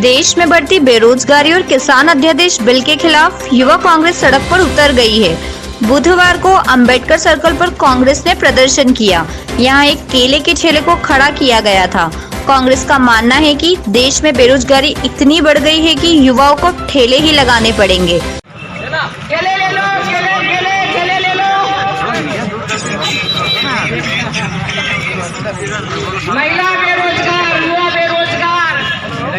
देश में बढ़ती बेरोजगारी और किसान अध्यादेश बिल के खिलाफ युवा कांग्रेस सड़क पर उतर गई है। बुधवार को अंबेडकर सर्कल पर कांग्रेस ने प्रदर्शन किया। यहां एक केले के ठेले को खड़ा किया गया था। कांग्रेस का मानना है कि देश में बेरोजगारी इतनी बढ़ गई है कि युवाओं को ठेले ही लगाने पड़ेंगे। केले ले लो, केले ले लो। महिला बेरोजगार, युवा बेरोजगार,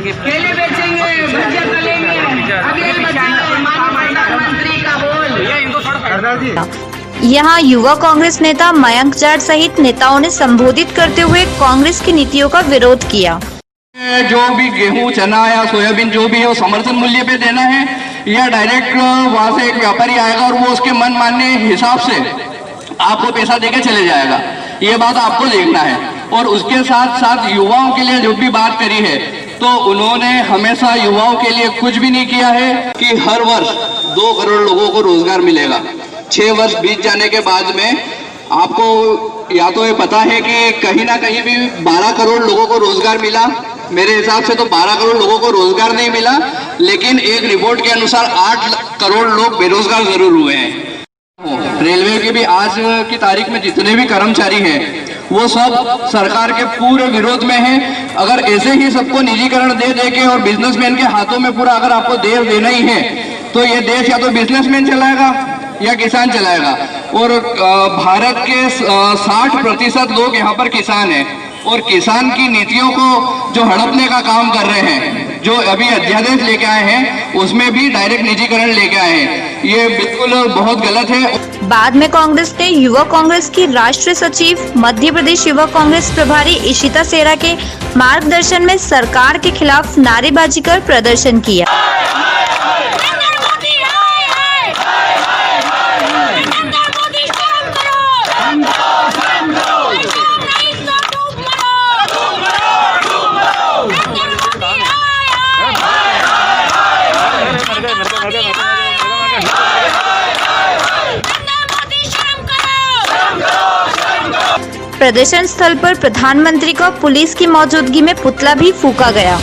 केले बेचेंगे, भजिया तलेंगे। अगले प्रधानमंत्री का बोल। यहाँ युवा कांग्रेस नेता मयंक जाट सहित नेताओं ने संबोधित करते हुए कांग्रेस की नीतियों का विरोध किया। जो भी गेहूं, चना या सोयाबीन जो भी है वो समर्थन मूल्य पे देना है या डायरेक्ट वहां से एक व्यापारी आएगा और वो उसके मन मानने हिसाब से आपको पैसा देके चले जाएगा। ये बात आपको देखना है। और उसके साथ साथ युवाओं के लिए जो भी बात करी है तो उन्होंने हमेशा युवाओं के लिए कुछ भी नहीं किया है कि हर वर्ष 2 करोड़ लोगों को रोजगार मिलेगा। 6 वर्ष बीत जाने के बाद में आपको या तो ये पता है कि कहीं ना कहीं भी 12 करोड़ लोगों को रोजगार मिला। मेरे हिसाब से तो 12 करोड़ लोगों को रोजगार नहीं मिला, लेकिन एक रिपोर्ट के अनुसार 8 करोड़ लोग बेरोजगार जरूर हुए हैं। रेलवे के भी आज की तारीख में जितने भी कर्मचारी हैं वो सब सरकार के पूरे विरोध में हैं। अगर ऐसे ही सबको निजीकरण दे के और बिजनेसमैन के हाथों में पूरा अगर आपको देना ही है तो ये देश या तो बिजनेसमैन चलाएगा या किसान चलाएगा। और भारत के 60% लोग यहाँ पर किसान हैं और किसान की नीतियों को जो हड़पने का काम कर रहे हैं, जो अभी अध्यादेश लेके आए हैं उसमें भी डायरेक्ट निजीकरण लेके आए हैं। ये बिल्कुल बहुत गलत है। बाद में कांग्रेस ने युवा कांग्रेस की राष्ट्रीय सचिव, मध्य प्रदेश युवा कांग्रेस प्रभारी इशिता सेरा के मार्गदर्शन में सरकार के खिलाफ नारेबाजी कर प्रदर्शन किया। प्रदर्शन स्थल पर प्रधानमंत्री का पुलिस की मौजूदगी में पुतला भी फूंका गया।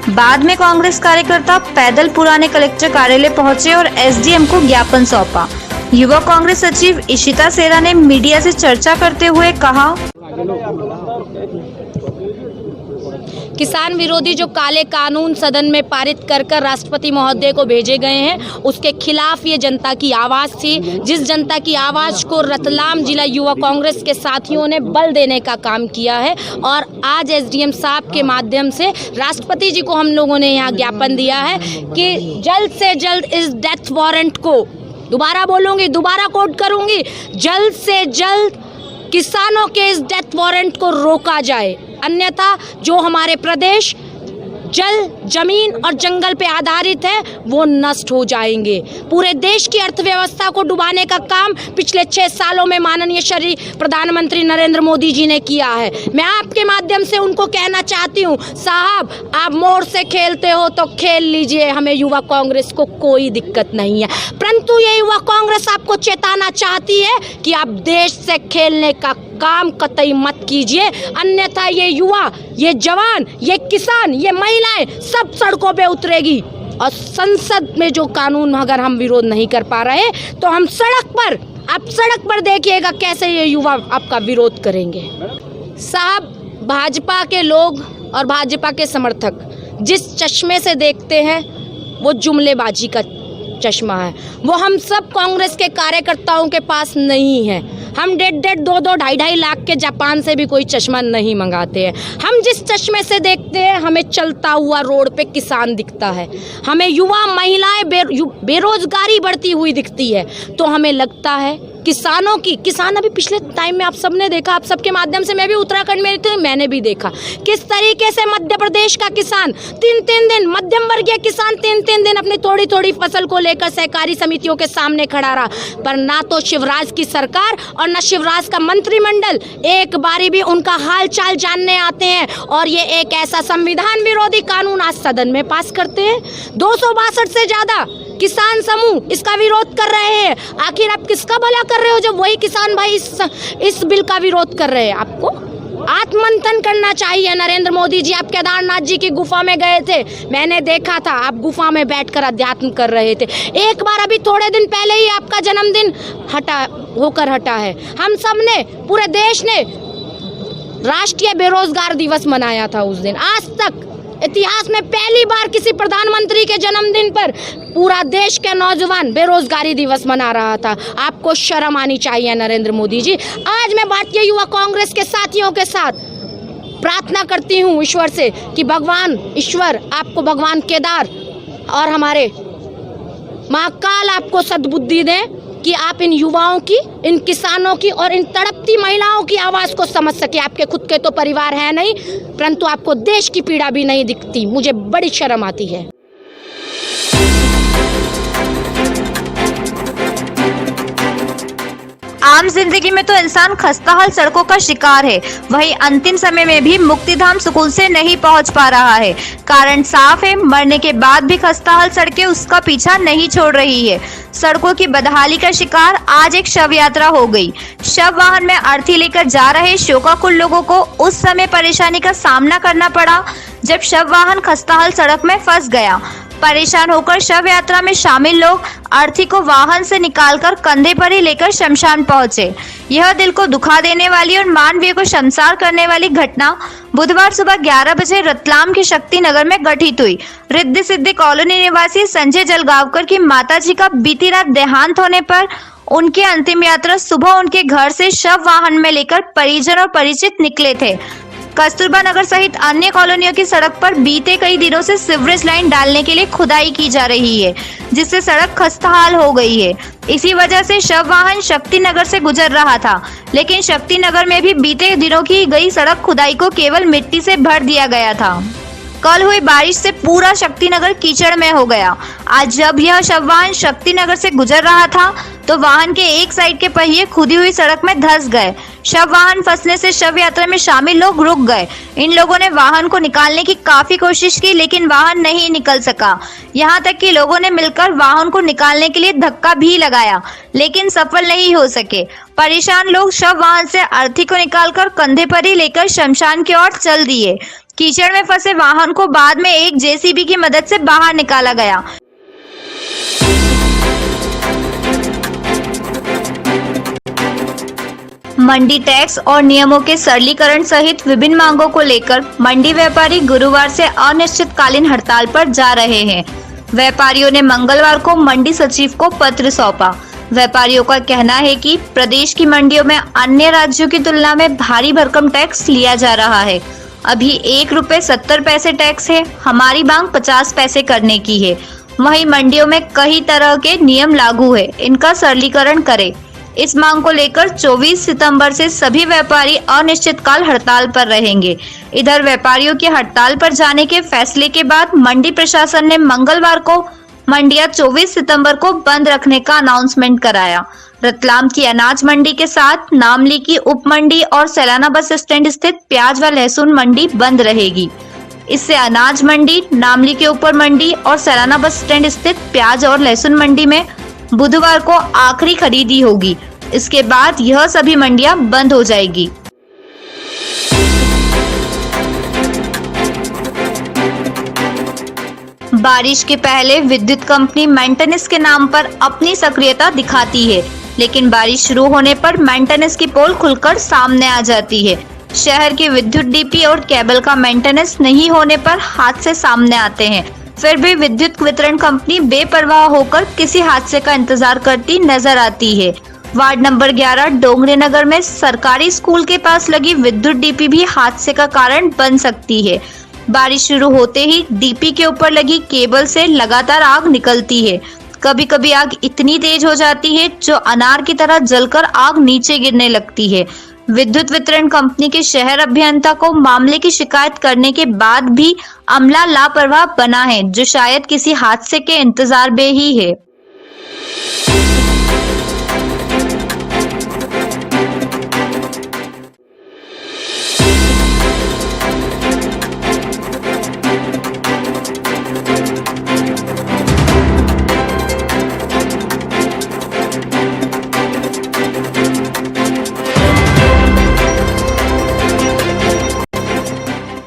बाद में कांग्रेस कार्यकर्ता पैदल पुराने कलेक्टर कार्यालय पहुंचे और एसडीएम को ज्ञापन सौंपा। युवा कांग्रेस सचिव इशिता सेरा ने मीडिया से चर्चा करते हुए कहा, किसान विरोधी जो काले कानून सदन में पारित कर राष्ट्रपति महोदय को भेजे गए हैं उसके खिलाफ ये जनता की आवाज़ थी। जिस जनता की आवाज़ को रतलाम जिला युवा कांग्रेस के साथियों ने बल देने का काम किया है और आज एसडीएम साहब के माध्यम से राष्ट्रपति जी को हम लोगों ने यहाँ ज्ञापन दिया है कि जल्द से जल्द इस डेथ वारंट को, दोबारा बोलूँगी, दोबारा कोट करूँगी, जल्द से जल्द किसानों के इस डेथ वारंट को रोका जाए। अन्यथा जो हमारे प्रदेश जल, जमीन और जंगल पे आधारित है वो नष्ट हो जाएंगे। पूरे देश की अर्थव्यवस्था को डुबाने का काम पिछले 6 सालों में माननीय श्री प्रधानमंत्री नरेंद्र मोदी जी ने किया है। मैं आपके माध्यम से उनको कहना चाहती हूँ, साहब आप मोर से खेलते हो तो खेल लीजिए, हमें युवा कांग्रेस को कोई दिक्कत नहीं है, परंतु ये युवा कांग्रेस आपको चेताना चाहती है कि आप देश से खेलने का काम कतई मत कीजिए, अन्यथा ये युवा, ये जवान, ये किसान, ये महिलाएं सब सड़कों पे उतरेगी। और संसद में जो कानून अगर हम विरोध नहीं कर पा रहे तो हम सड़क पर, आप सड़क पर देखिएगा कैसे ये युवा आपका विरोध करेंगे। साहब, भाजपा के लोग और भाजपा के समर्थक जिस चश्मे से देखते हैं वो जुमलेबाजी का चश्मा है, वो हम सब कांग्रेस के कार्यकर्ताओं के पास नहीं है। हम 1.5, 2, 2.5 लाख के जापान से भी कोई चश्मा नहीं मंगाते हैं। हम जिस चश्मे से देखते हैं, हमें चलता हुआ रोड पे किसान दिखता है, हमें युवा महिलाएं बेरोजगारी बढ़ती हुई दिखती है, तो हमें लगता है किसान अभी पिछले टाइम में आप सबने देखा, आप सबके माध्यम से, मैं भी उत्तराखंड में थी, मैंने भी देखा किस तरीके से मध्य प्रदेश का किसान 3-3 दिन, मध्यम वर्गीय किसान 3-3 दिन अपनी थोड़ी थोड़ी फसल को लेकर सहकारी समितियों के सामने खड़ा रहा। पर ना तो शिवराज की सरकार और न शिवराज का मंत्रिमंडल एक बारी भी उनका हाल चाल जानने आते हैं, और ये एक ऐसा संविधान विरोधी कानून आज सदन में पास करते हैं। 262 से ज्यादा किसान समूह इसका विरोध कर रहे हैं। आखिर आप किसका भला कर रहे हो जब वही किसान भाई इस बिल का विरोध कर रहे हैं? आपको आत्ममंथन करना चाहिए। नरेंद्र मोदी जी, आप केदारनाथ जी की गुफा में गए थे, मैंने देखा था, आप गुफा में बैठकर अध्यात्म कर रहे थे। एक बार अभी थोड़े दिन पहले ही आपका जन्मदिन हटा है। हम सब ने, पूरे देश ने राष्ट्रीय बेरोजगार दिवस मनाया था उस दिन। आज तक इतिहास में पहली बार किसी प्रधानमंत्री के जन्मदिन पर पूरा देश के नौजवान बेरोजगारी दिवस मना रहा था। आपको शर्म आनी चाहिए नरेंद्र मोदी जी। आज मैं भारतीय युवा कांग्रेस के साथियों के साथ प्रार्थना करती हूँ ईश्वर से कि भगवान ईश्वर आपको, भगवान केदार और हमारे महाकाल आपको सद्बुद्धि दें कि आप इन युवाओं की, इन किसानों की और इन तड़पती महिलाओं की आवाज़ को समझ सके। आपके खुद के तो परिवार है नहीं, परंतु आपको देश की पीड़ा भी नहीं दिखती। मुझे बड़ी शर्म आती है। आम जिंदगी में तो इंसान खस्ताहाल सड़कों का शिकार है, वहीं अंतिम समय में भी मुक्तिधाम सुकून से नहीं पहुंच पा रहा है। कारण साफ है, मरने के बाद भी खस्ताहाल सड़कें उसका पीछा नहीं छोड़ रही है। सड़कों की बदहाली का शिकार आज एक शव यात्रा हो गई। शव वाहन में अर्थी लेकर जा रहे शोकाकुल लोगों को उस समय परेशानी का सामना करना पड़ा जब शव वाहन खस्ताहाल सड़क में फंस गया। परेशान होकर शव यात्रा में शामिल लोग अर्थी को वाहन से निकालकर कंधे पर ही लेकर शमशान पहुंचे। यह दिल को दुखा देने वाली और मानवीय को शर्मसार करने वाली घटना बुधवार सुबह 11 बजे रतलाम के शक्ति नगर में घटित हुई। रिद्धि सिद्धि कॉलोनी निवासी संजय जलगावकर की माताजी का बीती रात देहांत होने पर उनकी अंतिम यात्रा सुबह उनके घर से शव वाहन में लेकर परिजन और परिचित निकले थे। कस्तूरबा नगर सहित अन्य कॉलोनियों की सड़क पर बीते कई दिनों से सीवरेज लाइन डालने के लिए खुदाई की जा रही है, जिससे सड़क खस्ताहाल हो गई है। इसी वजह से शव वाहन शक्ति नगर से गुजर रहा था, लेकिन शक्ति नगर में भी बीते दिनों की गई सड़क खुदाई को केवल मिट्टी से भर दिया गया था। कल हुई बारिश से पूरा शक्ति नगर कीचड़ में हो गया। आज जब यह शव वाहन शक्ति नगर से गुजर रहा था तो वाहन के एक साइड के पहिए खुदी हुई सड़क में धंस गए। शव वाहन फंसने से शव यात्रा में शामिल लोग रुक गए। इन लोगों ने वाहन को निकालने की काफी कोशिश की, लेकिन वाहन नहीं निकल सका। यहाँ तक कि लोगों ने मिलकर वाहन को निकालने के लिए धक्का भी लगाया, लेकिन सफल नहीं हो सके। परेशान लोग शव वाहन से अर्थी को निकालकर कंधे पर ही लेकर शमशान की ओर चल दिए। कीचड़ में फंसे वाहन को बाद में एक जेसीबी की मदद से बाहर निकाला गया। मंडी टैक्स और नियमों के सरलीकरण सहित विभिन्न मांगों को लेकर मंडी व्यापारी गुरुवार से अनिश्चितकालीन हड़ताल पर जा रहे हैं। व्यापारियों ने मंगलवार को मंडी सचिव को पत्र सौंपा। व्यापारियों का कहना है कि प्रदेश की मंडियों में अन्य राज्यों की तुलना में भारी भरकम टैक्स लिया जा रहा है। अभी 1 रुपए 70 पैसे टैक्स है, हमारी मांग 50 पैसे करने की है। वहीं मंडियों में कई तरह के नियम लागू है, इनका सरलीकरण करें। इस मांग को लेकर 24 सितंबर से सभी व्यापारी अनिश्चितकाल हड़ताल पर रहेंगे। इधर व्यापारियों की हड़ताल पर जाने के फैसले के बाद मंडी प्रशासन ने मंगलवार को मंडियां 24 सितंबर को बंद रखने का अनाउंसमेंट कराया। रतलाम की अनाज मंडी के साथ नामली की उप मंडी और सैलाना बस स्टैंड स्थित प्याज व लहसुन मंडी बंद रहेगी। इससे अनाज मंडी, नामली के ऊपर मंडी और सैलाना बस स्टैंड स्थित प्याज और लहसुन मंडी में बुधवार को आखिरी खरीदी होगी। इसके बाद यह सभी मंडियां बंद हो जाएगी। बारिश के पहले विद्युत कंपनी मेंटेनेंस के नाम पर अपनी सक्रियता दिखाती है, लेकिन बारिश शुरू होने पर मेंटेनेंस की पोल खुलकर सामने आ जाती है। शहर के विद्युत डीपी और केबल का मेंटेनेंस नहीं होने पर हादसे सामने आते हैं। फिर भी विद्युत वितरण कंपनी बेपरवाह होकर किसी हादसे का इंतजार करती नजर आती है। वार्ड नंबर 11 डोंगरे नगर में सरकारी स्कूल के पास लगी विद्युत डीपी भी हादसे का कारण बन सकती है। बारिश शुरू होते ही डीपी के ऊपर लगी केबल से लगातार आग निकलती है। कभी कभी आग इतनी तेज हो जाती है जो अनार की तरह जलकर आग नीचे गिरने लगती है। विद्युत वितरण कंपनी के शहर अभियंता को मामले की शिकायत करने के बाद भी अमला लापरवाह बना है, जो शायद किसी हादसे के इंतजार में ही है।